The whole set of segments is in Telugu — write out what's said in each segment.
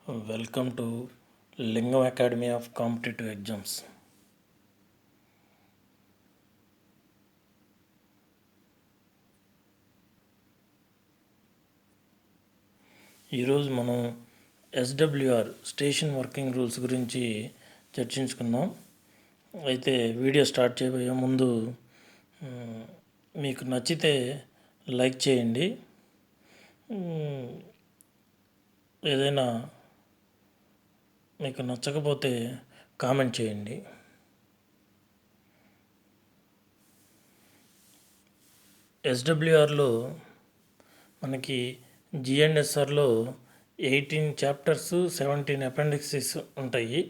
Welcome to Lingam Academy of Competitive Exams. ఈరోజు మనం ఎస్డబ్ల్యూఆర్ స్టేషన్ వర్కింగ్ రూల్స్ గురించి చర్చించుకుందాం. అయితే వీడియో స్టార్ట్ చేయబోయే ముందు మీకు నచ్చితే లైక్ చేయండి. ఏదైనా మీకు నచ్చకపోతే కామెంట్ చేయండి. ఎస్డబ్ల్యూఆర్లో మనకి జిఎన్ఎస్ఆర్లో 18 చాప్టర్స్ 17 అపెండిక్సెస్ ఉంటాయి.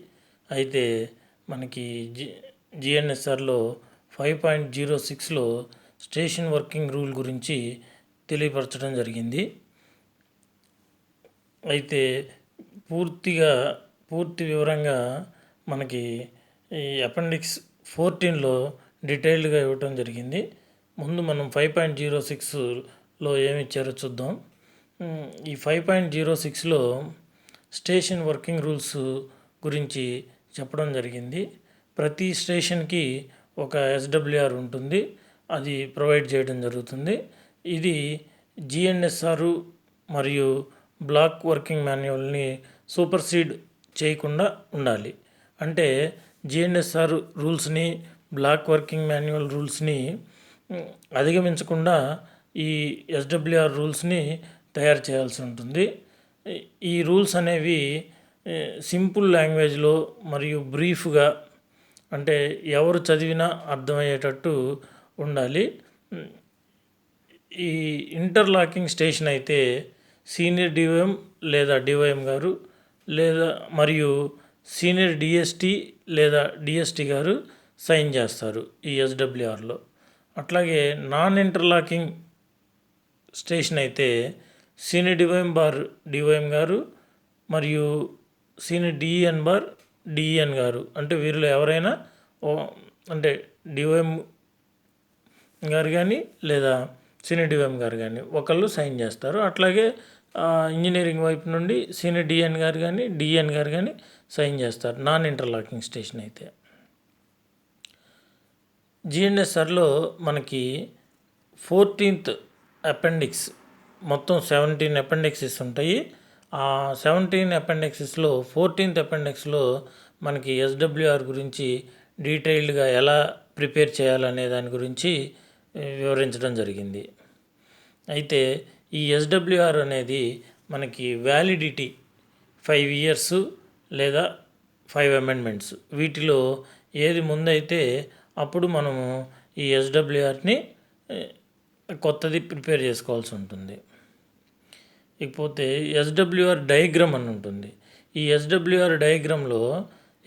అయితే మనకి జిఎన్ఎస్ఆర్లో 5.06లో స్టేషన్ వర్కింగ్ రూల్ గురించి తెలియపరచడం జరిగింది. అయితే పూర్తి వివరంగా మనకి ఈ అపెండిక్స్ 14లో డీటెయిల్డ్గా ఇవ్వటం జరిగింది. ముందు మనం 5.06లో ఏమి ఇచ్చారో చూద్దాం. ఈ 5.06లో స్టేషన్ వర్కింగ్ రూల్స్ గురించి చెప్పడం జరిగింది. ప్రతి స్టేషన్కి ఒక ఎస్డబ్ల్యూఆర్ ఉంటుంది, అది ప్రొవైడ్ చేయడం జరుగుతుంది. ఇది జిఎన్ఎస్ఆర్ మరియు బ్లాక్ వర్కింగ్ మాన్యువల్ని సూపర్సీడ్ చేయకుండా ఉండాలి. అంటే జిఎన్ఎస్ఆర్ రూల్స్ని, బ్లాక్ వర్కింగ్ మాన్యువల్ రూల్స్ని అధిగమించకుండా ఈ ఎస్డబ్ల్యూఆర్ రూల్స్ని తయారు చేయాల్సి ఉంటుంది. ఈ రూల్స్ అనేవి సింపుల్ లాంగ్వేజ్లో మరియు బ్రీఫ్గా, అంటే ఎవరు చదివినా అర్థమయ్యేటట్టు ఉండాలి. ఈ ఇంటర్లాకింగ్ స్టేషన్ అయితే సీనియర్ డివైఎం లేదా డివైఎం గారు మరియు సీనియర్ డిఎస్టీ లేదా డిఎస్టీ గారు సైన్ చేస్తారు ఈ ఎస్డబ్ల్యూఆర్లో. అట్లాగే నాన్ ఇంటర్లాకింగ్ స్టేషన్ అయితే సీనియర్ డివైఎం గారు మరియు సీనియర్ డిఈఎన్ గారు, అంటే వీరిలో ఎవరైనా అంటే డివైఎం గారు కానీ లేదా సీనియర్ డివైఎం గారు కానీ ఒకళ్ళు సైన్ చేస్తారు. అట్లాగే ఇంజనీరింగ్ వైపు నుండి సీనియర్ డిఎన్ గారు కానీ సైన్ చేస్తారు నాన్ ఇంటర్లాకింగ్ స్టేషన్ అయితే. జిఎన్ఎస్ఆర్లో మనకి 14th అపెండిక్స్, మొత్తం 17 అపెండిక్సెస్ ఉంటాయి. ఆ 17 అపెండిక్సెస్లో 14th అపెండిక్స్లో మనకి ఎస్డబ్ల్యూఆర్ గురించి డీటెయిల్డ్గా ఎలా ప్రిపేర్ చేయాలనే దాని గురించి వివరించడం జరిగింది. అయితే ఈ ఎస్డబ్ల్యూఆర్ అనేది మనకి వ్యాలిడిటీ 5 years లేదా 5 amendments, వీటిలో ఏది ముందైతే అప్పుడు మనము ఈ ఎస్డబ్ల్యూఆర్ని కొత్తది ప్రిపేర్ చేసుకోవాల్సి ఉంటుంది. ఇకపోతే ఎస్డబ్ల్యూఆర్ డయాగ్రామ్ అని ఉంటుంది. ఈ ఎస్డబ్ల్యూఆర్ డయాగ్రామ్లో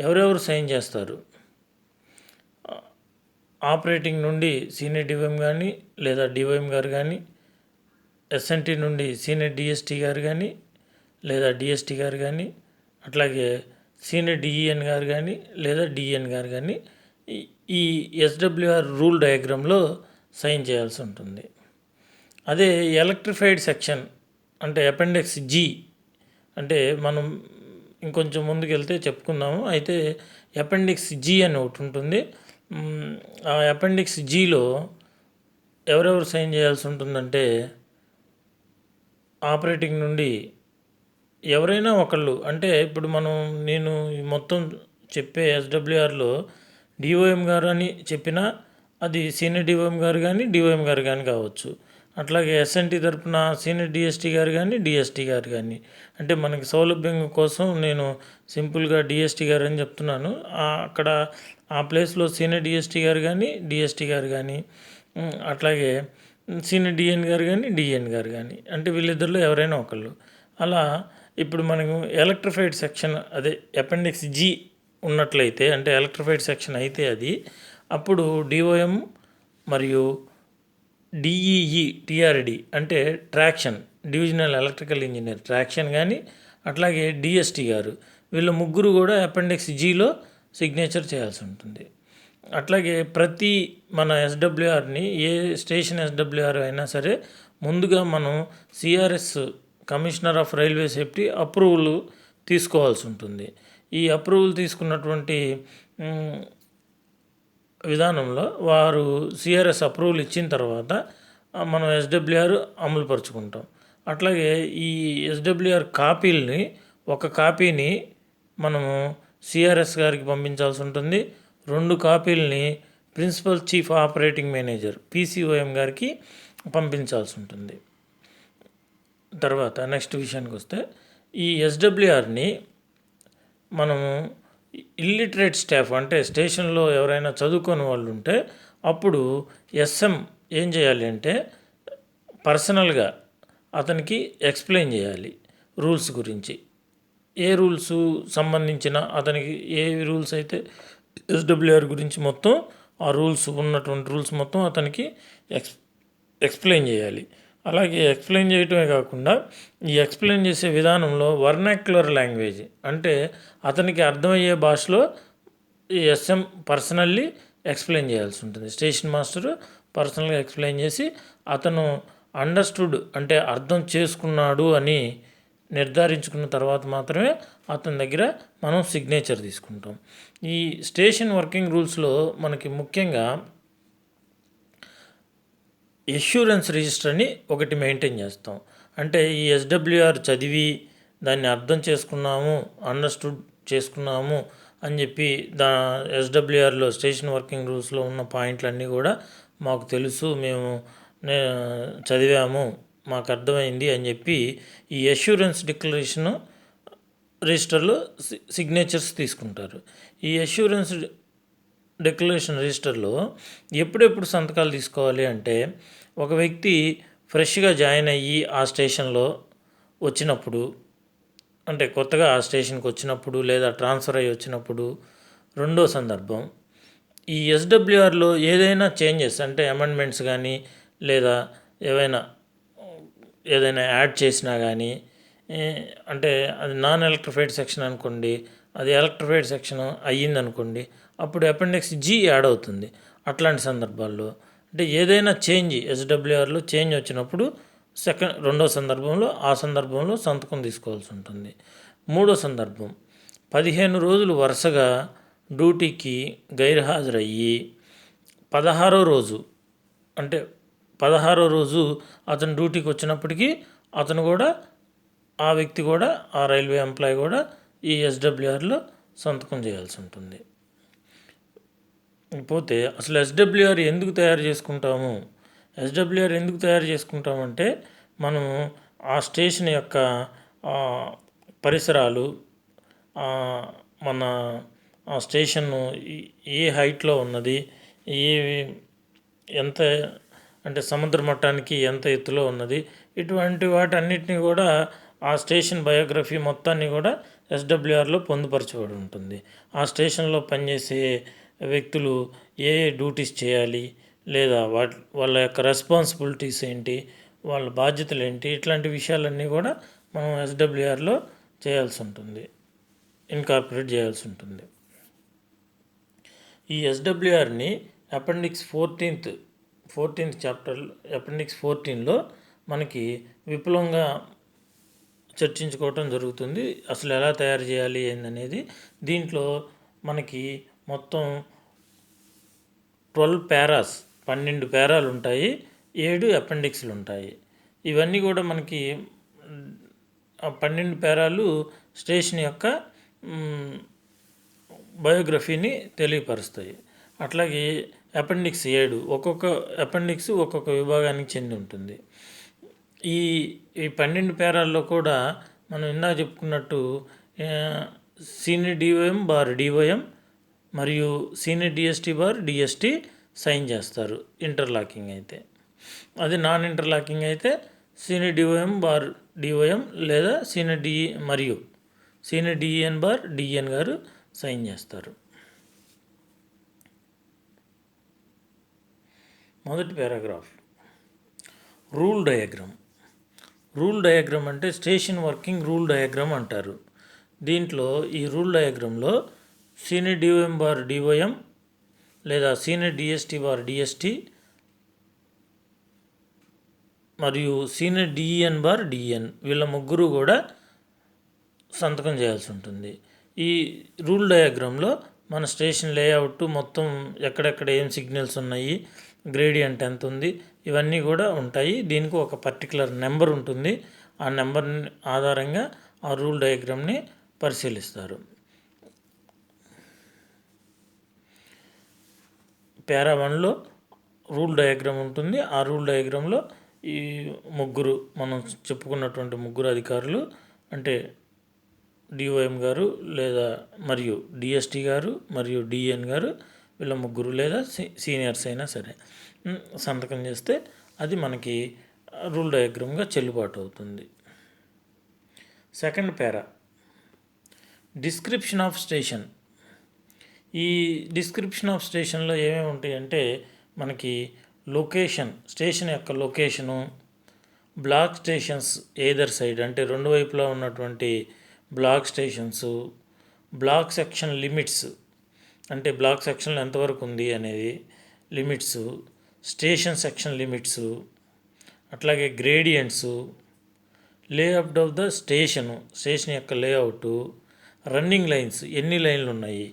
ఎవరెవరు సైన్ చేస్తారు, ఆపరేటింగ్ నుండి సీనియర్ డివైఎం కానీ లేదా డివైఎం గారు కానీ, ఎస్ఎన్టీ నుండి సీనియర్ డిఎస్టీ గారు కానీ లేదా డిఎస్టీ గారు కానీ, అట్లాగే సీనియర్ డిఈఎన్ గారు కానీ లేదా డిఎన్ గారు కానీ ఈ ఎస్డబ్ల్యూఆర్ రూల్ డయాగ్రామ్లో సైన్ చేయాల్సి ఉంటుంది. అదే ఎలక్ట్రిఫైడ్ సెక్షన్ అంటే అపెండిక్స్ జి, అంటే మనం ఇంకొంచెం ముందుకెళ్తే చెప్పుకుందాము. అయితే అపెండిక్స్ జి అని ఒకటి ఉంటుంది. ఆ అపెండిక్స్ జీలో ఎవరెవరు సైన్ చేయాల్సి ఉంటుందంటే ఆపరేటింగ్ నుండి ఎవరైనా ఒకళ్ళు, అంటే ఇప్పుడు నేను మొత్తం చెప్పే ఎస్డబ్ల్యూఆర్లో డిఓఎం గారు అని చెప్పినా అది సీనియర్ డిఓఎం గారు కానీ డిఓఎం గారు కానీ కావచ్చు. అట్లాగే ఎస్ఎన్టీ తరపున సీనియర్ డిఎస్టీ గారు కానీ డిఎస్టీ గారు కానీ, అంటే మనకి సౌలభ్యం కోసం నేను సింపుల్గా డిఎస్టీ గారు అని చెప్తున్నాను. అక్కడ ఆ ప్లేస్లో సీనియర్ డిఎస్టీ గారు కానీ డిఎస్టీ గారు కానీ, అట్లాగే సీనియర్ డిఎన్ గారు కానీ డిఎన్ గారు కానీ, అంటే వీళ్ళిద్దరిలో ఎవరైనా ఒకళ్ళు. అలా ఇప్పుడు మనకు ఎలక్ట్రిఫైడ్ సెక్షన్, అదే అపెండిక్స్ జి ఉన్నట్లయితే, అంటే ఎలక్ట్రిఫైడ్ సెక్షన్ అయితే అది అప్పుడు డిఓఎం మరియు డిఈఈ టిఆర్డి అంటే traction, divisional electrical engineer traction కానీ, అట్లాగే డిఎస్టీ గారు, వీళ్ళు ముగ్గురు కూడా అపెండిక్స్ జీలో సిగ్నేచర్ చేయాల్సి ఉంటుంది. అట్లాగే ప్రతి మన ఎస్డబ్ల్యూఆర్ని, ఏ స్టేషన్ ఎస్డబ్ల్యూఆర్ అయినా సరే ముందుగా మనం CRS, commissioner of railway safety approval తీసుకోవాల్సి ఉంటుంది. ఈ అప్రూవల్ తీసుకున్నటువంటి విధానంలో వారు సిఆర్ఎస్ అప్రూవల్ ఇచ్చిన తర్వాత మనం ఎస్డబ్ల్యూఆర్ అమలు పరుచుకుంటాం. అట్లాగే ఈ ఎస్డబ్ల్యూఆర్ కాపీలని ఒక కాపీని మనము సిఆర్ఎస్ గారికి పంపించాల్సి ఉంటుంది. 2 కాపీలని ప్రిన్సిపల్ చీఫ్ ఆపరేటింగ్ మేనేజర్ పీసీఓఎం గారికి పంపించాల్సి ఉంటుంది. తర్వాత నెక్స్ట్ విషయానికి వస్తే ఈ ఎస్డబ్ల్యూఆర్ని మనము ఇల్లిటరేట్ స్టాఫ్ అంటే స్టేషన్లో ఎవరైనా చదువుకొని వాళ్ళు ఉంటే అప్పుడు ఎస్ఎం ఏం చేయాలి అంటే పర్సనల్గా అతనికి ఎక్స్ప్లెయిన్ చేయాలి రూల్స్ గురించి. ఏ రూల్స్ సంబంధించిన అతనికి ఏ రూల్స్ అయితే ఎస్డబ్ల్యూఆర్ గురించి మొత్తం ఆ రూల్స్ ఉన్నటువంటి రూల్స్ మొత్తం అతనికి ఎక్స్ప్లెయిన్ చేయాలి. అలాగే ఎక్స్ప్లెయిన్ చేయటమే కాకుండా ఈ ఎక్స్ప్లెయిన్ చేసే విధానంలో వర్నాక్యులర్ లాంగ్వేజ్ అంటే అతనికి అర్థమయ్యే భాషలో ఈ ఎస్ఎం పర్సనల్లీ ఎక్స్ప్లెయిన్ చేయాల్సి ఉంటుంది. స్టేషన్ మాస్టరు పర్సనల్గా ఎక్స్ప్లెయిన్ చేసి అతను అండర్స్టూడ్ అంటే అర్థం చేసుకున్నాడు అని నిర్ధారించుకున్న తర్వాత మాత్రమే అతని దగ్గర మనం సిగ్నేచర్ తీసుకుంటాం. ఈ స్టేషన్ వర్కింగ్ రూల్స్లో మనకి ముఖ్యంగా ఎష్యూరెన్స్ రిజిస్టర్ అని ఒకటి మెయింటైన్ చేస్తాం. అంటే ఈ ఎస్డబ్ల్యూఆర్ చదివి దాన్ని అర్థం చేసుకున్నాము, అండర్స్టూడ్ చేసుకున్నాము అని చెప్పి ఎస్డబ్ల్యూఆర్లో స్టేషన్ వర్కింగ్ రూల్స్లో ఉన్న పాయింట్లన్నీ కూడా మాకు తెలుసు, మేము చదివాము, మాకు అర్థమైంది అని చెప్పి ఈ ఎష్యూరెన్స్ డిక్లరేషన్ రిజిస్టర్లో సిగ్నేచర్స్ తీసుకుంటారు. ఈ ఎష్యూరెన్స్ డిక్లరేషన్ రిజిస్టర్లో ఎప్పుడెప్పుడు సంతకాలు తీసుకోవాలి అంటే ఒక వ్యక్తి ఫ్రెష్గా జాయిన్ అయ్యి ఆ స్టేషన్లో వచ్చినప్పుడు, అంటే కొత్తగా ఆ స్టేషన్కి వచ్చినప్పుడు లేదా ట్రాన్స్ఫర్ అయ్యి వచ్చినప్పుడు. రెండో సందర్భం ఈ ఎస్డబ్ల్యూఆర్లో ఏదైనా చేంజెస్ అంటే అమెండ్మెంట్స్ కానీ లేదా ఏదైనా యాడ్ చేసినా కానీ, అంటే అది నాన్ ఎలక్ట్రిఫైడ్ సెక్షన్ అనుకోండి, అది ఎలక్ట్రిఫైడ్ సెక్షన్ అయ్యిందనుకోండి, అప్పుడు అపెండిక్స్ జీ యాడ్ అవుతుంది. అట్లాంటి సందర్భాల్లో అంటే ఏదైనా చేంజ్ ఎస్డబ్ల్యూఆర్లో చేంజ్ వచ్చినప్పుడు రెండో సందర్భంలో ఆ సందర్భంలో సంతకం తీసుకోవాల్సి ఉంటుంది. మూడో సందర్భం 15 రోజులు వరుసగా డ్యూటీకి గైర్హాజరయ్యి 16వ రోజు అంటే 16వ రోజు అతను డ్యూటీకి వచ్చినప్పటికీ అతను కూడా ఆ వ్యక్తి కూడా ఆ రైల్వే ఎంప్లాయీ కూడా ఈ ఎస్డబ్ల్యూఆర్లో సంతకం చేయాల్సి ఉంటుంది. పోతే అసలు ఎస్డబ్ల్యూఆర్ ఎందుకు తయారు చేసుకుంటాము? ఎస్డబ్ల్యూఆర్ ఎందుకు తయారు చేసుకుంటామంటే మనము ఆ స్టేషన్ యొక్క పరిసరాలు, మన ఆ స్టేషన్ ఏ హైట్లో ఉన్నది, ఎంత అంటే సముద్ర మట్టానికి ఎంత ఎత్తులో ఉన్నది, ఇటువంటి వాటన్నిటిని కూడా ఆ స్టేషన్ బయోగ్రఫీ మొత్తాన్ని కూడా ఎస్డబ్ల్యూఆర్లో పొందుపరచబడి ఉంటుంది. ఆ స్టేషన్లో పనిచేసే వ్యక్తులు ఏ డ్యూటీస్ చేయాలి, లేదా వాళ్ళ యొక్క రెస్పాన్సిబిలిటీస్ ఏంటి, వాళ్ళ బాధ్యతలు ఏంటి, ఇట్లాంటి విషయాలన్నీ కూడా మనం ఎస్డబ్ల్యూఆర్లో చేయాల్సి ఉంటుంది, ఇన్కార్పొరేట్ చేయాల్సి ఉంటుంది. ఈ ఎస్డబ్ల్యూఆర్ని అపెండిక్స్ 14th చాప్టర్ అపెండిక్స్ 14లో మనకి విపులంగా చర్చించుకోవటం జరుగుతుంది. అసలు ఎలా తయారు చేయాలి ఏందనేది. దీంట్లో మనకి మొత్తం 12 పేరాలు ఉంటాయి, 7 అపెండిక్స్లు ఉంటాయి. ఇవన్నీ కూడా మనకి 12 పేరాలు స్టేషన్ యొక్క బయోగ్రఫీని తెలియపరుస్తాయి. అట్లాగే అపెండిక్స్ 7 ఒక్కొక్క అపెండిక్స్ ఒక్కొక్క విభాగానికి చెంది ఉంటుంది. ఈ 12 పేరాల్లో కూడా మనం ఇందాక చెప్పుకున్నట్టు సీనియర్ డిఓఎం బార్ డిఓఎం మరియు senior DST bar DST sign చేస్తారు ఇంటర్లాకింగ్ అయితే. అది నాన్ ఇంటర్లాకింగ్ అయితే సీనియర్ డిఓఎం బార్ డిఓఎం లేదా సీనియర్ డిఈ మరియు సీనియర్ డిఈఎన్ బార్ డిఈఎన్ గారు సైన్ చేస్తారు. మొదటి paragraph rule diagram. Rule diagram అంటే స్టేషన్ వర్కింగ్ రూల్ డయాగ్రామ్ అంటారు. దీంట్లో ఈ రూల్ డయాగ్రామ్లో సీనియర్ డిఓఎం బార్ డిఓఎం లేదా సీనియర్ డిఎస్టీ బార్ డిఎస్టీ మరియు సీనియర్ డిఈఎన్ బార్ డిఎన్ వీళ్ళ ముగ్గురు కూడా సంతకం చేయాల్సి ఉంటుంది. ఈ రూల్ డయాగ్రామ్లో మన స్టేషన్ లేఅవుట్ మొత్తం ఎక్కడెక్కడ ఏం సిగ్నల్స్ ఉన్నాయి, గ్రేడియంట్ ఎంత ఉంది, ఇవన్నీ కూడా ఉంటాయి. దీనికి ఒక పర్టికులర్ నెంబర్ ఉంటుంది. ఆ నెంబర్ ఆధారంగా ఆ రూల్ డయాగ్రామ్ని పరిశీలిస్తారు. పారా 1లో రూల్ డయాగ్రామ్ ఉంటుంది. ఆ రూల్ డయాగ్రామ్లో ఈ ముగ్గురు మనం చెప్పుకున్నటువంటి ముగ్గురు అధికారులు అంటే డిఓఎం గారు లేదా మరియు డిఎస్టీ గారు మరియు డిఎన్ గారు, వీళ్ళ ముగ్గురు లేదా సీనియర్స్ అయినా సరే సంతకం చేస్తే అది మనకి రూల్ డయాగ్రామ్గా చెల్లుబాటు అవుతుంది. Second para description of station. ఈ డిస్క్రిప్షన్ ఆఫ్ స్టేషన్లో ఏమేమి ఉంటాయంటే మనకి లొకేషన్, స్టేషన్ యొక్క location, block stations either side అంటే రెండు వైపులా ఉన్నటువంటి block stations, block section limits అంటే బ్లాక్ సెక్షన్లో ఎంతవరకు ఉంది అనేది లిమిట్స్, స్టేషన్ సెక్షన్ లిమిట్స్, అట్లాగే gradients, layout of the station యొక్క లేఅవుట్, రన్నింగ్ లైన్స్ ఎన్ని లైన్లు ఉన్నాయి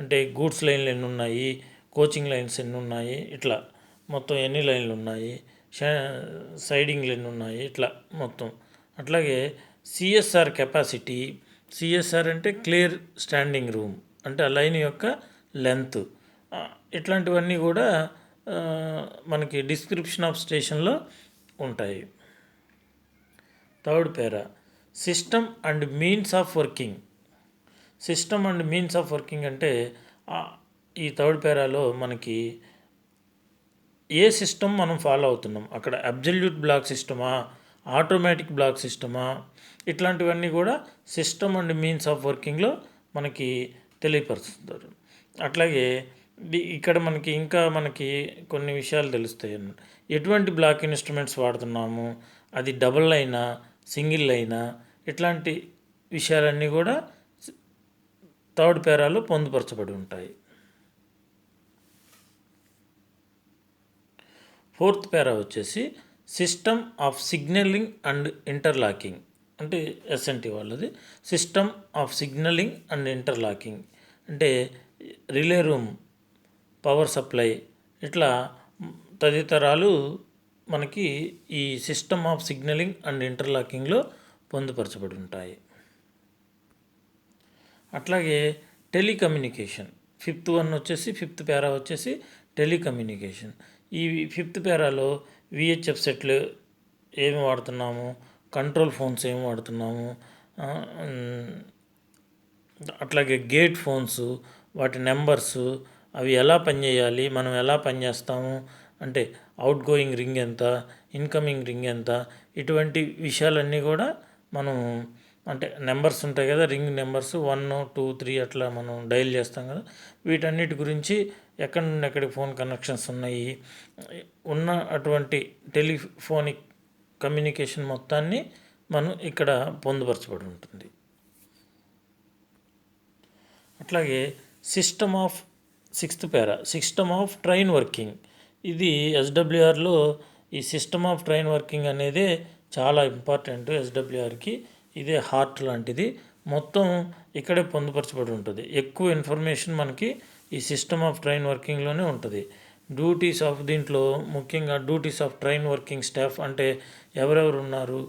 అంటే గూడ్స్ లైన్లు ఎన్ని ఉన్నాయి, కోచింగ్ లైన్స్ ఎన్ని ఉన్నాయి, ఇట్లా మొత్తం ఎన్ని లైన్లు ఉన్నాయి, సైడింగ్లు ఎన్ని ఉన్నాయి, ఇట్లా మొత్తం. అట్లాగే సిఎస్ఆర్ కెపాసిటీ, సిఎస్ఆర్ అంటే క్లియర్ స్టాండింగ్ రూమ్ అంటే ఆ లైన్ యొక్క లెంత్, ఇట్లాంటివన్నీ కూడా మనకి డిస్క్రిప్షన్ ఆఫ్ స్టేషన్లో ఉంటాయి. Third para system and means of working. System and means of working అంటే ఈ థర్డ్ పారాలో మనకి ఏ సిస్టమ్ మనం ఫాలో అవుతున్నాం, అక్కడ అబ్జల్యూట్ బ్లాక్ సిస్టమా, ఆటోమేటిక్ బ్లాక్ సిస్టమా, ఇట్లాంటివన్నీ కూడా సిస్టమ్ అండ్ మీన్స్ ఆఫ్ వర్కింగ్లో మనకి తెలియపరుస్తారు. అట్లాగే ఇక్కడ మనకి కొన్ని విషయాలు తెలుస్తాయి అన్నమాట. ఎటువంటి బ్లాక్ ఇన్స్ట్రుమెంట్స్ వాడుతున్నాము, అది డబుల్ లైనా సింగిల్ లైనా, ఇట్లాంటి విషయాలన్నీ కూడా థర్డ్ పారాలో పొందుపరచబడి ఉంటాయి. ఫోర్త్ పారా వచ్చేసి system of signalling and interlocking అంటే ఎస్ఎన్టీ వాళ్ళది. System of signalling and interlocking అంటే రిలే రూమ్, పవర్ సప్లై, ఇట్లా తదితరాలు మనకి ఈ సిస్టమ్ ఆఫ్ సిగ్నలింగ్ అండ్ ఇంటర్లాకింగ్లో పొందుపరచబడి ఉంటాయి. అట్లాగే టెలికమ్యూనికేషన్ ఫిఫ్త్ పారా వచ్చేసి టెలికమ్యూనికేషన్. ఈ ఫిఫ్త్ పారాలో విహెచ్ఎఫ్ సెట్లు ఏమి వాడుతున్నాము, కంట్రోల్ ఫోన్స్ ఏమి వాడుతున్నాము, అట్లాగే గేట్ ఫోన్స్, వాటి నెంబర్స్, అవి ఎలా పనిచేయాలి, మనం ఎలా పనిచేస్తాము అంటే అవుట్ గోయింగ్ రింగ్ ఎంత, ఇన్కమింగ్ రింగ్ ఎంత, ఇటువంటి విషయాలన్నీ కూడా మనం అంటే నెంబర్స్ ఉంటాయి కదా, రింగ్ నెంబర్స్ 1, 2, 3 అట్లా మనం డైల్ చేస్తాం కదా, వీటన్నిటి గురించి ఎక్కడి నుండి ఎక్కడికి ఫోన్ కనెక్షన్స్ ఉన్నాయి, ఉన్న అటువంటి టెలిఫోనిక్ కమ్యూనికేషన్ మొత్తాన్ని మనం ఇక్కడ పొందుపరచబడి ఉంటుంది. అట్లాగే sixth para system of train working. ఇది ఎస్డబ్ల్యూఆర్లో ఈ సిస్టమ్ ఆఫ్ ట్రైన్ వర్కింగ్ అనేదే చాలా ఇంపార్టెంట్. ఎస్డబ్ల్యూఆర్కి ఇదే హార్ట్ లాంటిది. మొత్తం ఇక్కడే పొందుపరచబడి ఉంటుంది. ఎక్కువ ఇన్ఫర్మేషన్ మనకి ఈ సిస్టమ్ ఆఫ్ ట్రైన్ వర్కింగ్లోనే ఉంటుంది. దీంట్లో ముఖ్యంగా duties of train working staff అంటే ఎవరెవరు ఉన్నారు,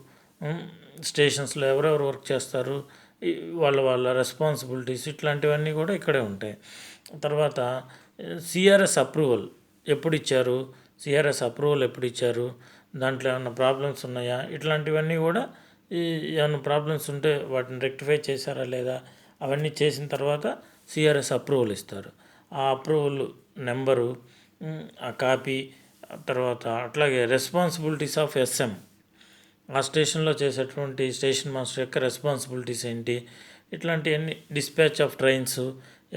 స్టేషన్స్లో ఎవరెవరు వర్క్ చేస్తారు, వాళ్ళ రెస్పాన్సిబిలిటీస్, ఇట్లాంటివన్నీ కూడా ఇక్కడే ఉంటాయి. తర్వాత సిఆర్ఎస్ అప్రూవల్ ఎప్పుడు ఇచ్చారు, దాంట్లో ఏమైనా ప్రాబ్లమ్స్ ఉన్నాయా, ఇట్లాంటివన్నీ కూడా ఏమైనా ప్రాబ్లమ్స్ ఉంటే వాటిని రెక్టిఫై చేశారా లేదా, అవన్నీ చేసిన తర్వాత సిఆర్ఎస్ అప్రూవల్ ఇస్తారు. ఆ అప్రూవల్ నెంబరు, ఆ కాపీ, తర్వాత అట్లాగే రెస్పాన్సిబిలిటీస్ ఆఫ్ ఎస్ఎం, ఆ స్టేషన్లో చేసేటువంటి స్టేషన్ మాస్టర్ యొక్క రెస్పాన్సిబిలిటీస్ ఏంటి, ఇట్లాంటివన్నీ డిస్పాచ్ ఆఫ్ ట్రైన్స్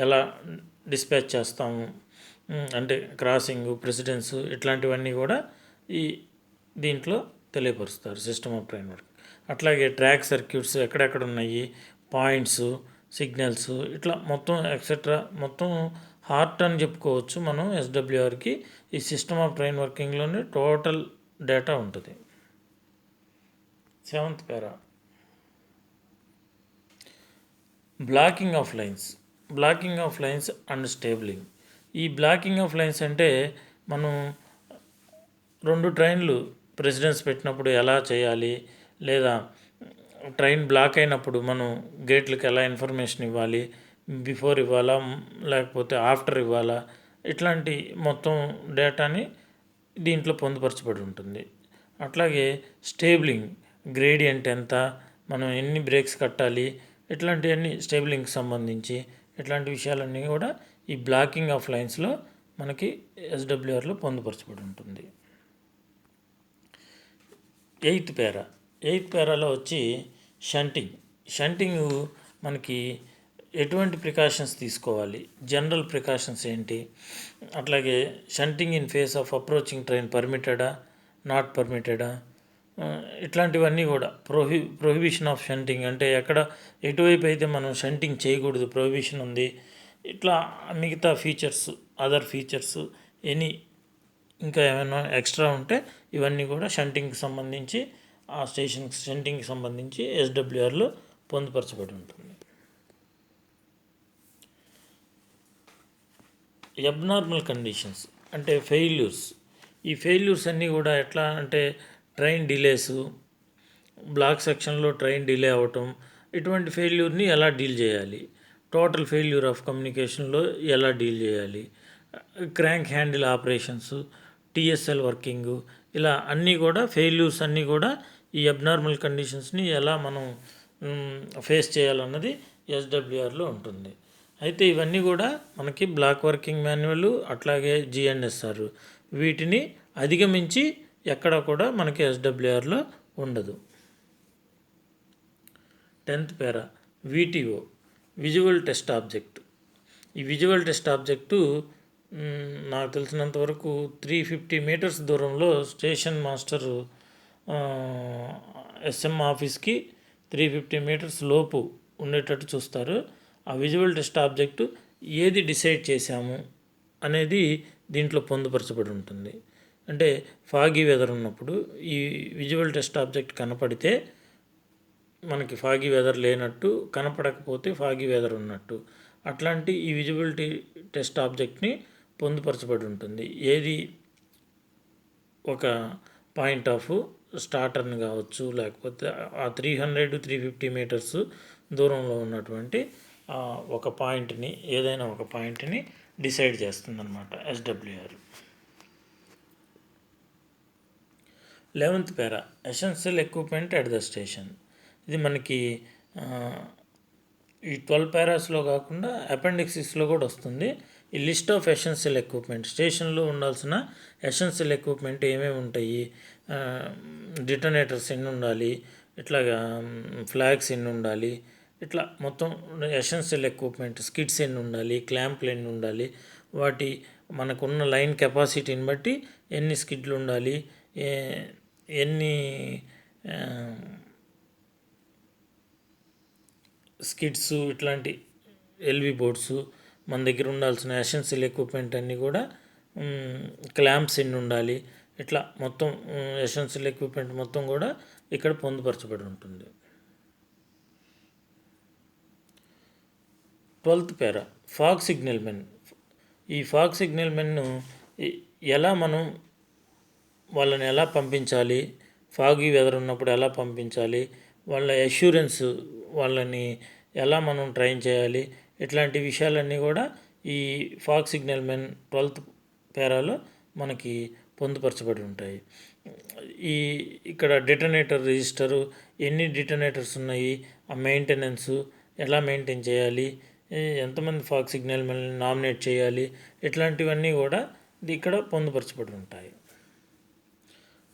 ఎలా డిస్పాచ్ చేస్తాము అంటే క్రాసింగ్, ప్రెసిడెన్స్, ఇట్లాంటివన్నీ కూడా ఈ దీంట్లో తెలియపరుస్తారు సిస్టమ్ ఆఫ్ ట్రైన్ వర్క్. అట్లాగే ట్రాక్ సర్క్యూట్స్ ఎక్కడెక్కడ ఉన్నాయి, పాయింట్స్, సిగ్నల్స్, ఇట్లా మొత్తం ఎక్సెట్రా మొత్తం హార్ట్ అని చెప్పుకోవచ్చు మనం ఎస్డబ్ల్యూఆర్కి. ఈ సిస్టమ్ ఆఫ్ ట్రైన్ వర్కింగ్లోనే టోటల్ డేటా ఉంటుంది. 7th para blocking of lines, blocking of lines and stabling. ఈ బ్లాకింగ్ ఆఫ్ లైన్స్ అంటే మనం 2 ట్రైన్లు ప్రెసిడెన్స్ పెట్టినప్పుడు ఎలా చేయాలి, లేదా ట్రైన్ బ్లాక్ అయినప్పుడు మనం గేట్లకు ఎలా ఇన్ఫర్మేషన్ ఇవ్వాలి, బిఫోర్ ఇవ్వాలా లేకపోతే ఆఫ్టర్ ఇవ్వాలా, ఇట్లాంటి మొత్తం డేటాని దీంట్లో పొందుపరచబడి ఉంటుంది. అట్లాగే స్టేబులింగ్, గ్రేడియంట్ ఎంత, మనం ఎన్ని బ్రేక్స్ కట్టాలి, ఇట్లాంటివన్నీ స్టేబులింగ్కి సంబంధించి ఇట్లాంటి విషయాలన్నీ కూడా ఈ బ్లాకింగ్ ఆఫ్ లైన్స్లో మనకి ఎస్డబ్ల్యూఆర్లో పొందుపరచబడి ఉంటుంది. ఎయిత్ పేరాలో వచ్చి షంటింగ్ మనకి ఎటువంటి ప్రికాషన్స్ తీసుకోవాలి, జనరల్ ప్రికాషన్స్ ఏంటి, అట్లాగే shunting in face of approaching train పర్మిటెడా, నాట్ పర్మిటెడా, ఇట్లాంటివన్నీ కూడా ప్రొహిబిషన్ ఆఫ్ షంటింగ్ అంటే ఎటువైపు అయితే మనం షంటింగ్ చేయకూడదు, ప్రొహిబిషన్ ఉంది, ఇట్లా మిగతా ఫీచర్స్, అదర్ ఫీచర్స్ ఎనీ ఇంకా ఏమైనా ఎక్స్ట్రా ఉంటే ఇవన్నీ కూడా షంటింగ్కి సంబంధించి ఆ షంటింగ్కి సంబంధించి ఎస్డబ్ల్యూఆర్లో పొందుపరచబడి ఉంటుంది. అబ్నార్మల్ కండిషన్స్ అంటే ఫెయిల్యూర్స్. ఈ ఫెయిల్యూర్స్ అన్నీ కూడా ఎట్లా అంటే ట్రైన్ డిలేసు, బ్లాక్ సెక్షన్లో ట్రైన్ డిలే అవ్వటం, ఇటువంటి ఫెయిల్యూర్ని ఎలా డీల్ చేయాలి, టోటల్ ఫెయిల్యూర్ ఆఫ్ కమ్యూనికేషన్లో ఎలా డీల్ చేయాలి, crank handle operations, TSL working, ఇలా అన్నీ కూడా ఫెయిల్యూర్స్ అన్నీ కూడా ఈ అబ్నార్మల్ కండిషన్స్ని ఎలా మనం ఫేస్ చేయాలన్నది ఎస్డబ్ల్యూఆర్లో ఉంటుంది. అయితే ఇవన్నీ కూడా మనకి బ్లాక్ వర్కింగ్ మాన్యువల్ అట్లాగే జిఎన్ఎస్ఆర్ వీటిని అధిగమించి ఎక్కడ కూడా మనకి ఎస్డబ్ల్యూఆర్లో ఉండదు. 10th పేరా విటిఓ, విజువల్ టెస్ట్ ఆబ్జెక్ట్. ఈ విజువల్ టెస్ట్ ఆబ్జెక్టు నాకు తెలిసినంత వరకు 350 మీటర్స్ దూరంలో స్టేషన్ మాస్టరు ఎస్ఎం ఆఫీస్కి 350 మీటర్స్ లోపు ఉండేటట్టు చూస్తారు. ఆ విజువల్ టెస్ట్ ఆబ్జెక్టు ఏది డిసైడ్ చేశాము అనేది దీంట్లో పొందుపరచబడి ఉంటుంది. అంటే ఫాగీ వెదర్ ఉన్నప్పుడు ఈ విజువల్ టెస్ట్ ఆబ్జెక్ట్ కనపడితే మనకి ఫాగీ వెదర్ లేనట్టు, కనపడకపోతే ఫాగీ వెదర్ ఉన్నట్టు, అట్లాంటి ఈ విజిబిలిటీ టెస్ట్ ఆబ్జెక్ట్ని పొందుపరచబడి ఉంటుంది. ఏది ఒక పాయింట్ ఆఫ్ స్టార్టర్ని కావచ్చు, లేకపోతే ఆ 300-350 మీటర్స్ దూరంలో ఉన్నటువంటి ఒక పాయింట్ని, ఏదైనా ఒక పాయింట్ని డిసైడ్ చేస్తుందన్నమాట SWR. 11th para essential equipment at the station. ఇది మనకి ఈ 12 పేరాస్లో కాకుండా అపెండిక్సిస్లో కూడా వస్తుంది. ఈ లిస్ట్ ఆఫ్ ఎసెన్షియల్ ఎక్విప్మెంట్, స్టేషన్లో ఉండాల్సిన ఎసెన్షియల్ ఎక్విప్మెంట్ ఏమేమి ఉంటాయి, డిటనేటర్స్ ఎన్ని ఉండాలి, ఇట్లాగా ఫ్లాగ్స్ ఎన్ని ఉండాలి, ఇట్లా మొత్తం ఎసెన్షియల్ ఎక్విప్మెంట్, స్కిడ్స్ ఎన్ని ఉండాలి, క్లాంప్లు ఎన్ని ఉండాలి, వాటి మనకున్న లైన్ కెపాసిటీని బట్టి ఎన్ని స్కిడ్లు ఉండాలి, ఎన్ని స్కిడ్స్, ఇట్లాంటి ఎల్వి బోర్డ్స్, మన దగ్గర ఉండాల్సిన ఎసెన్షియల్ ఎక్విప్మెంట్ అన్నీ కూడా, క్లాంప్స్ ఎన్ని ఉండాలి, ఇట్లా మొత్తం ఎసెన్షియల్ ఎక్విప్మెంట్ మొత్తం కూడా ఇక్కడ పొందుపరచబడి ఉంటుంది. 12th పేరా ఫాగ్ సిగ్నల్ మెన్. ఈ ఫాగ్ సిగ్నల్ మెన్ను ఎలా మనం వాళ్ళని ఎలా పంపించాలి, ఫాగీ వెదర్ ఉన్నప్పుడు ఎలా పంపించాలి, వాళ్ళ అష్యూరెన్స్, వాళ్ళని ఎలా మనం ట్రైన్ చేయాలి, ఇట్లాంటి విషయాలన్నీ కూడా ఈ ఫాగ్ సిగ్నల్ మెన్ 12th పేరాలో మనకి పొందుపరచబడి ఉంటాయి. ఇక్కడ డిటనేటర్ రిజిస్టరు, ఎన్ని డిటనేటర్స్ ఉన్నాయి, ఆ మెయింటెనెన్స్ ఎలా మెయింటైన్ చేయాలి, ఎంతమంది ఫాగ్ సిగ్నల్ మెన్ నామినేట్ చేయాలి, ఇట్లాంటివన్నీ కూడా ఇక్కడ పొందుపరచబడి ఉంటాయి.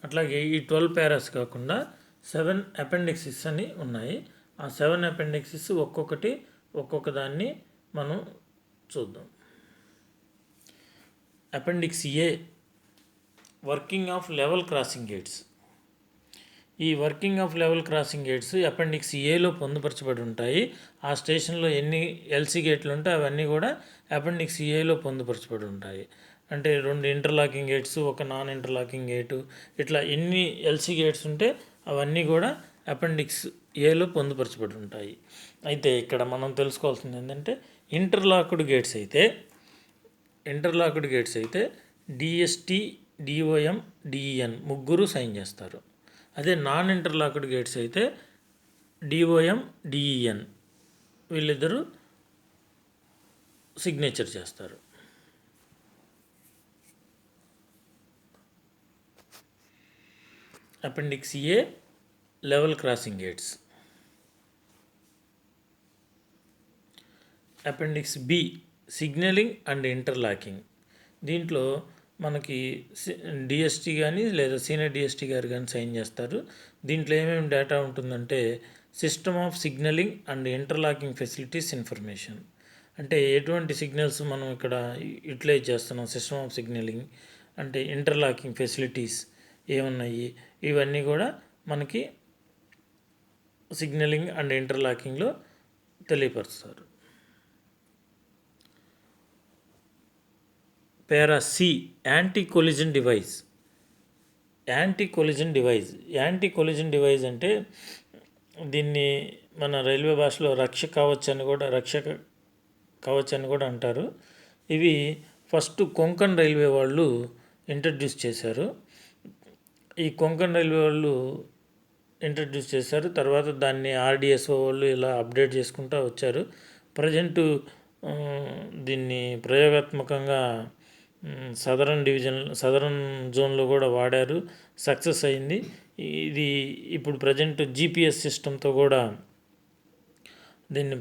అట్లాగే ఈ 12 పేరాస్ కాకుండా 7 అపెండిక్సిస్ అని ఉన్నాయి. ఆ 7 అపెండిక్సిస్ ఒక్కొక్క దాన్ని మనం చూద్దాం. Appendix A, working of level crossing gates. ఈ working of level crossing gates appendix ఏలో పొందుపరచబడి ఉంటాయి. ఆ స్టేషన్లో ఎన్ని ఎల్సీ గేట్లు ఉంటే అవన్నీ కూడా అపెండిక్స్ ఏలో పొందుపరచబడి ఉంటాయి. అంటే 2 ఇంటర్లాకింగ్ గేట్స్, ఒక నాన్ ఇంటర్లాకింగ్ గేటు, ఇట్లా ఎన్ని ఎల్సీ గేట్స్ ఉంటే అవన్నీ కూడా అపెండిక్స్ ఏలో పొందుపరచబడి ఉంటాయి. అయితే ఇక్కడ మనం తెలుసుకోవాల్సింది ఏంటంటే ఇంటర్లాక్డ్ గేట్స్ అయితే డిఎస్టి, డిఓఎం, డిఈఎన్ ముగ్గురు సైన్ చేస్తారు. అదే నాన్ ఇంటర్లాక్డ్ గేట్స్ అయితే డిఓఎం, డిఈఎన్ వీళ్ళిద్దరూ సిగ్నేచర్ చేస్తారు. Appendix A level crossing gates. Appendix B signalling and interlocking. దీంట్లో మనకి డిఎస్టీ కానీ లేదా సీనియర్ డిఎస్టీ గారు కానీ సైన్ చేస్తారు. దీంట్లో ఏమేమి డేటా ఉంటుందంటే system of signalling and interlocking facilities information. అంటే ఎటువంటి సిగ్నల్స్ మనం ఇక్కడ యూటిలైజ్ చేస్తున్నాం, సిస్టమ్ ఆఫ్ సిగ్నలింగ్ అంటే ఇంటర్లాకింగ్ ఫెసిలిటీస్ ఏమున్నాయి, ఇవన్నీ కూడా మనకి సిగ్నలింగ్ అండ్ ఇంటర్లాకింగ్లో తెలియపరుస్తారు. Para C anti collision device. Anti collision device అంటే దీన్ని మన రైల్వే భాషలో రక్షక కవచ్ అని కూడా అంటారు. ఇవి ఫస్ట్ కొంకణ్ రైల్వే వాళ్ళు ఇంట్రడ్యూస్ చేశారు. ఈ కొంకణ్ రైల్వే వాళ్ళు ఇంట్రడ్యూస్ చేశారు. తర్వాత దాన్ని ఆర్డిఎస్ఓ వాళ్ళు ఇలా అప్డేట్ చేసుకుంటూ వచ్చారు. ప్రజెంటు దీన్ని ప్రయోగాత్మకంగా సదరన్ జోన్లో కూడా వాడారు, సక్సెస్ అయింది. ఇది ఇప్పుడు ప్రజెంట్ జీపీఎస్ సిస్టంతో కూడా దీన్ని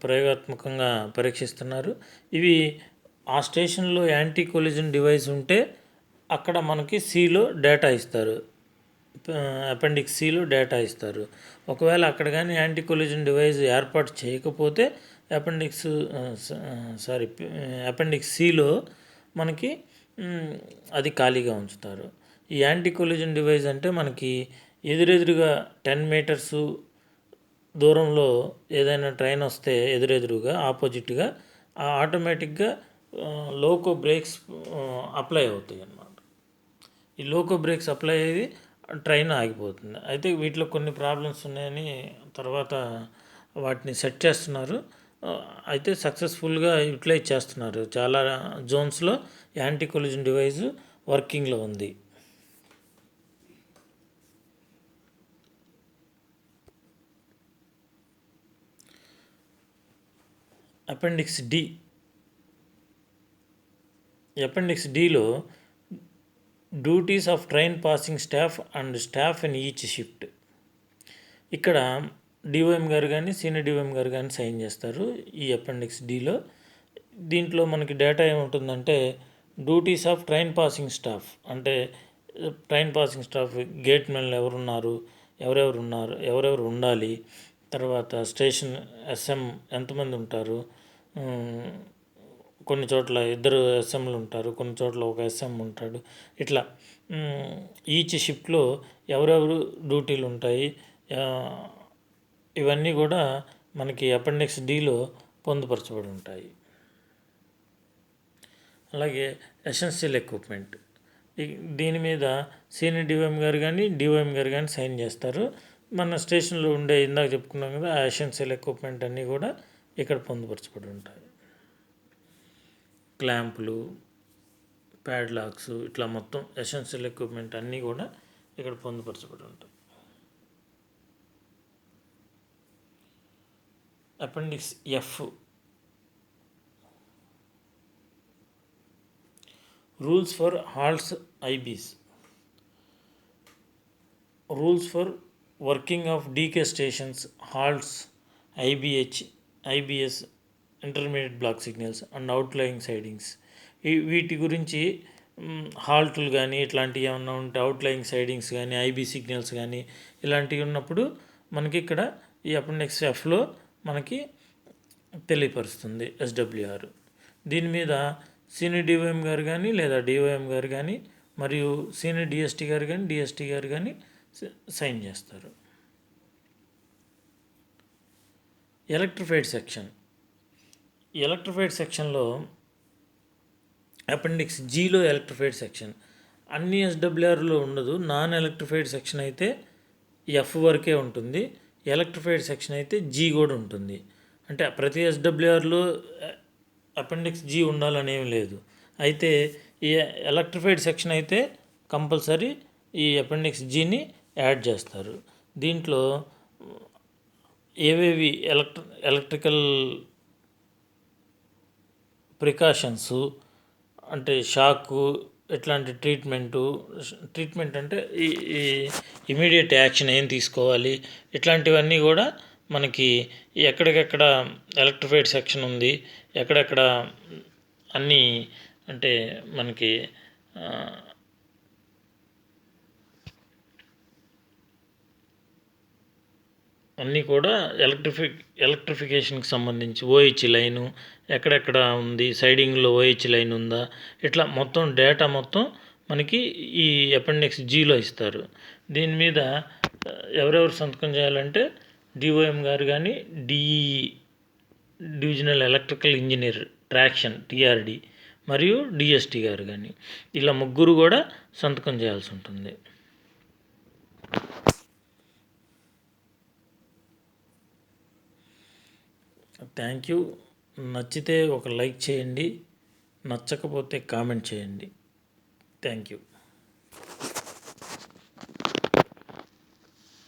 ప్రయోగాత్మకంగా పరీక్షిస్తున్నారు. ఇవి ఆ స్టేషన్లో యాంటీ కొలిజన్ డివైస్ ఉంటే అక్కడ మనకి సిలో డేటా ఇస్తారు, అపెండిక్స్ సిలో డేటా ఇస్తారు. ఒకవేళ అక్కడ కానీ యాంటీ కొలిజన్ డివైస్ ఏర్పాటు చేయకపోతే అపెండిక్స్ సిలో మనకి అది ఖాళీగా ఉంచుతారు. ఈ యాంటీ కొలిజన్ డివైస్ అంటే మనకి ఎదురెదురుగా 10 మీటర్సు దూరంలో ఏదైనా ట్రైన్ వస్తే ఎదురెదురుగా ఆపోజిట్గా ఆటోమేటిక్గా లోకో బ్రేక్స్ అప్లై అవుతాయి అన్నమాట. ఈ లోకో బ్రేక్స్ అప్లై అయ్యి ట్రైన్ ఆగిపోతుంది. అయితే వీటిలో కొన్ని ప్రాబ్లమ్స్ ఉన్నాయని తర్వాత వాటిని సెట్ చేస్తున్నారు. అయితే సక్సెస్ఫుల్గా యూటిలైజ్ చేస్తున్నారు. చాలా జోన్స్లో యాంటీ కొలిజన్ డివైస్ వర్కింగ్లో ఉంది. అపెండిక్స్ డిలో duties of train passing staff and staff in each shift. ఇక్కడ డిఓఎం గారు కానీ సీనియర్ డిఓఎం గారు కానీ సైన్ చేస్తారు ఈ అపెండిక్స్ డిలో. దీంట్లో మనకి డేటా ఏముంటుందంటే duties of train passing staff అంటే ట్రైన్ పాసింగ్ స్టాఫ్ గేట్ మెన్లు ఎవరెవరు ఉండాలి, తర్వాత స్టేషన్ ఎస్ఎం ఎంతమంది ఉంటారు, కొన్ని చోట్ల 2 ఎస్ఎంలు ఉంటారు, కొన్ని చోట్ల ఒక ఎస్ఎం ఉంటాడు. ఇట్లా ఈచ్ షిఫ్ట్లో ఎవరెవరు డ్యూటీలు ఉంటాయి, ఇవన్నీ కూడా మనకి అపెండిక్స్ డిలో పొందుపరచబడి ఉంటాయి. అలాగే ఎసెన్షియల్ ఎక్విప్మెంట్, దీని మీద సీనియర్ డిఓఎం గారు కానీ డిఓఎం గారు కానీ సైన్ చేస్తారు. మన స్టేషన్లో ఉండే ఇందాక చెప్పుకున్నాం కదా ఆ ఎసెన్షియల్ ఎక్విప్మెంట్ అన్నీ కూడా ఇక్కడ పొందుపరచబడి ఉంటాయి. క్లాంపులు, ప్యాడ్లాక్స్, ఇట్లా మొత్తం ఎసెన్షియల్ ఎక్విప్మెంట్ అన్నీ కూడా ఇక్కడ పొందుపరచబడి ఉంటాయి. Appendix F rules for halts IBs. Rules for working of DK stations, halts, IBS intermediate block signals and outlying sidings. వీటి గురించి హాల్ట్లు కానీ ఇట్లాంటివి ఏమన్నా ఉంటే అవుట్లయింగ్ సైడింగ్స్ కానీ ఐబీ సిగ్నల్స్ కానీ ఇలాంటివి ఉన్నప్పుడు మనకి ఇక్కడ ఈ అపెండిక్స్ ఎఫ్లో మనకి తెలియపరుస్తుంది ఎస్డబ్ల్యూఆర్. దీని మీద సీనియర్ డిఓఎం గారు కానీ లేదా డిఓఎం గారు కానీ మరియు సీనియర్ డిఎస్టీ గారు కానీ సైన్ చేస్తారు. ఎలక్ట్రిఫైడ్ సెక్షన్లో అపెండిక్స్ జీలో ఎలక్ట్రిఫైడ్ సెక్షన్ అన్ని ఎస్డబ్ల్యూఆర్లో ఉండదు. నాన్ ఎలక్ట్రిఫైడ్ సెక్షన్ అయితే ఎఫ్ వరకే ఉంటుంది. ఎలక్ట్రిఫైడ్ సెక్షన్ అయితే జీ కూడా ఉంటుంది. అంటే ప్రతి ఎస్డబ్ల్యూఆర్లో అపెండిక్స్ జీ ఉండాలనేం లేదు. అయితే ఈ ఎలక్ట్రిఫైడ్ సెక్షన్ అయితే కంపల్సరీ ఈ అపెండిక్స్ జీని యాడ్ చేస్తారు. దీంట్లో ఏవేవి ఎలక్ట్రికల్ ప్రికాషన్సు అంటే షాకు ఎట్లాంటి ట్రీట్మెంట్ అంటే ఈ ఇమీడియట్ యాక్షన్ ఏం తీసుకోవాలి, ఇట్లాంటివన్నీ కూడా మనకి ఎక్కడికెక్కడ ఎలక్ట్రిఫైడ్ సెక్షన్ ఉంది, ఎక్కడెక్కడ అన్నీ అంటే మనకి అన్నీ కూడా ఎలక్ట్రిఫికేషన్కి సంబంధించి ఓహెచ్ లైను ఎక్కడెక్కడ ఉంది, సైడింగ్లో ఓహెచ్ లైన్ ఉందా, ఇట్లా మొత్తం డేటా మొత్తం మనకి ఈ అపెండిక్స్ జీలో ఇస్తారు. దీని మీద ఎవరెవరు సంతకం చేయాలంటే డిఓఎం గారు కానీ, DEE divisional electrical engineer traction TRD మరియు డిఎస్టి గారు కానీ, ఇలా ముగ్గురు కూడా సంతకం చేయాల్సి ఉంటుంది. Thank you. నచ్చితే ఒక లైక్ చేయండి, నచ్చకపోతే కామెంట్ చేయండి. Thank you.